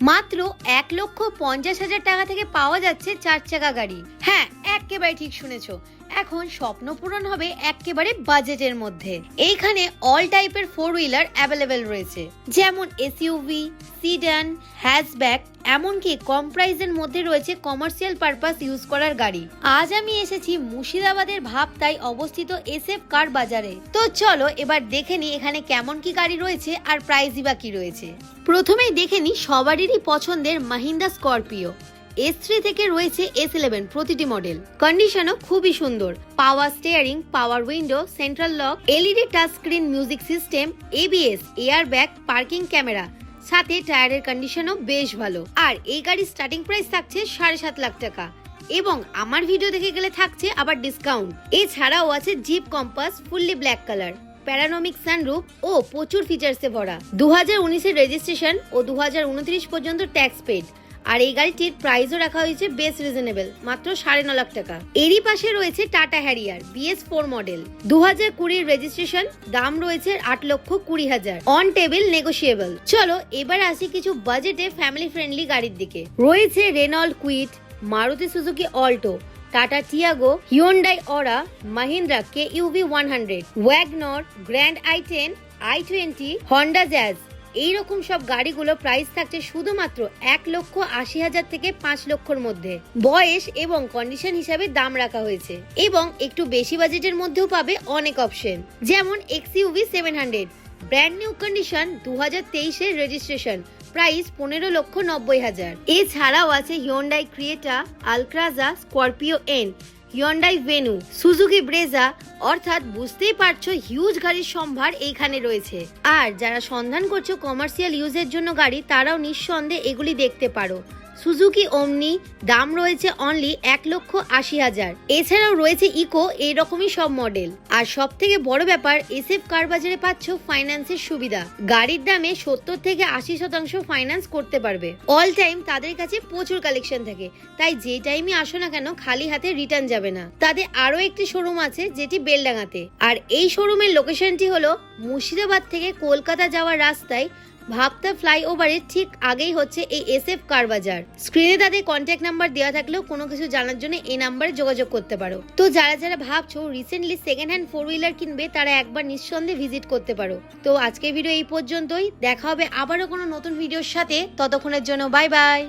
মাত্র 1,50,000 টাকা থেকে পাওয়া যাচ্ছে 4 চাকা গাড়ি। হ্যাঁ, একেবারে ঠিক শুনেছো, এখন স্বপ্ন পূরণ হবে একেবারে বাজেটের মধ্যে। এইখানে অল টাইপের 4 হুইলার অ্যাভেলেবেল রয়েছে, যেমন এসইউভি, সিডান, হ্যাচব্যাক, এমনকি কম প্রাইসের মধ্যে রয়েছে কমার্শিয়াল পারপাস ইউজ করার গাড়ি। আজ আমি এসেছি মুর্শিদাবাদের ভাবতায় অবস্থিত এসএফ কার বাজারে। তো চলো এবার দেখে নি এখানে কেমন কি গাড়ি রয়েছে আর প্রাইসই বা কি রয়েছে। প্রথমেই দেখে নি সবারই পছন্দের মাহিন্দ্রা স্করপিও। S3 থেকে রয়েছে S11 প্রতিটি মডেল, কন্ডিশনও খুবই সুন্দর। পাওয়ার স্টিয়ারিং, পাওয়ার window, central lock, LED touch screen music system, ABS, air bag, parking camera, সাথে টায়ারের কন্ডিশনও বেশ ভালো। আর এই গাড়ির স্টার্টিং প্রাইস থাকছে 7.5 লাখ টাকা, এবং আমার ভিডিও দেখে গেলে থাকছে আবার ডিসকাউন্ট। এছাড়াও আছে jeep compass fully black colour, panoramic sunroof ও প্রচুর ফিচার্সে ভরা। 2019-এর রেজিস্ট্রেশন ও 2029 পর্যন্ত ট্যাক্স পেড। আর এই গাড়িটির প্রাইসও রাখা হয়েছে বেশ রিজনেবল, মাত্র 9.5 লাখ টাকা। এরই পাশে রয়েছে tata Harrier BS4 model, 2020 registration, দাম রয়েছে 8,20,000, অন টেবিল নেগোশিয়েবল। চলো এবার আসি কিছু বাজেটে ফ্যামিলি ফ্রেন্ডলি গাড়ির দিকে। রয়েছে Renault Kwid, Maruti Suzuki Alto, Tata Tiago, Hyundai Aura, Mahindra KUV 100, WagonR, grand i10, i20, Honda Jazz. এইরকম সব গাড়িগুলো প্রাইস থাকছে শুধুমাত্র 1,80,000 থেকে 5 লক্ষর মধ্যে। বয়স এবং কন্ডিশন হিসাবে দাম রাখা হয়েছে, এবং একটু বেশি বাজেটের মধ্যেও পাবে অনেক অপশন, যেমন XUV 700, ব্র্যান্ড নিউ কন্ডিশন, 2023-এর রেজিস্ট্রেশন, প্রাইস 15,90,000। এছাড়াও আছে Hyundai Creta, Alcazar, Scorpio N, Hyundai Venue, Suzuki Brezza. অর্থাৎ বুঝতেই পারছো হিউজ গাড়ির সম্ভার এইখানে রয়েছে। আর যারা সন্ধান করছো কমার্শিয়াল ইউজের জন্য গাড়ি, তারাও নিঃসন্দেহে এগুলি দেখতে পারো। সুজুকি ওমনি, দাম রয়েছে অনলি 1,80,000। এছাড়াও রয়েছে ইকো, এইরকমই সব মডেল। আর সব থেকে বড় ব্যাপার, এসএফ কার বাজারে পাচ্ছ ফাইন্যান্সের সুবিধা। গাড়ির দামে 70 থেকে 80% ফাইন্যান্স করতে পারবে। অল টাইম তাদের কাছে প্রচুর কালেকশন থাকে, তাই যে টাইমে আসো না কেন খালি হাতে রিটার্ন যাবে না। তাদের আরো একটি শোরুম আছে, যেটি বেলডাঙাতে। আর এই শোরুমের লোকেশনটি হলো মুর্শিদাবাদ থেকে কলকাতা যাওয়ার রাস্তায় ভাবতা ফ্লাইওভারের ঠিক আগেই হচ্ছে এই এসএফ কার বাজার। স্ক্রিনে তাদের কন্ট্যাক্ট নাম্বার দেওয়া থাকলেও কোনো কিছু জানার জন্য এই নাম্বারে যোগাযোগ করতে পারো। তো যারা যারা ভাবছো রিসেন্টলি সেকেন্ড হ্যান্ড 4 হুইলার কিনবে, তারা একবার নিঃসন্দেহে ভিজিট করতে পারো। তো আজকের ভিডিও এই পর্যন্তই, দেখা হবে আবারও কোনো নতুন ভিডিওর সাথে। ততক্ষণের জন্য বাই বাই।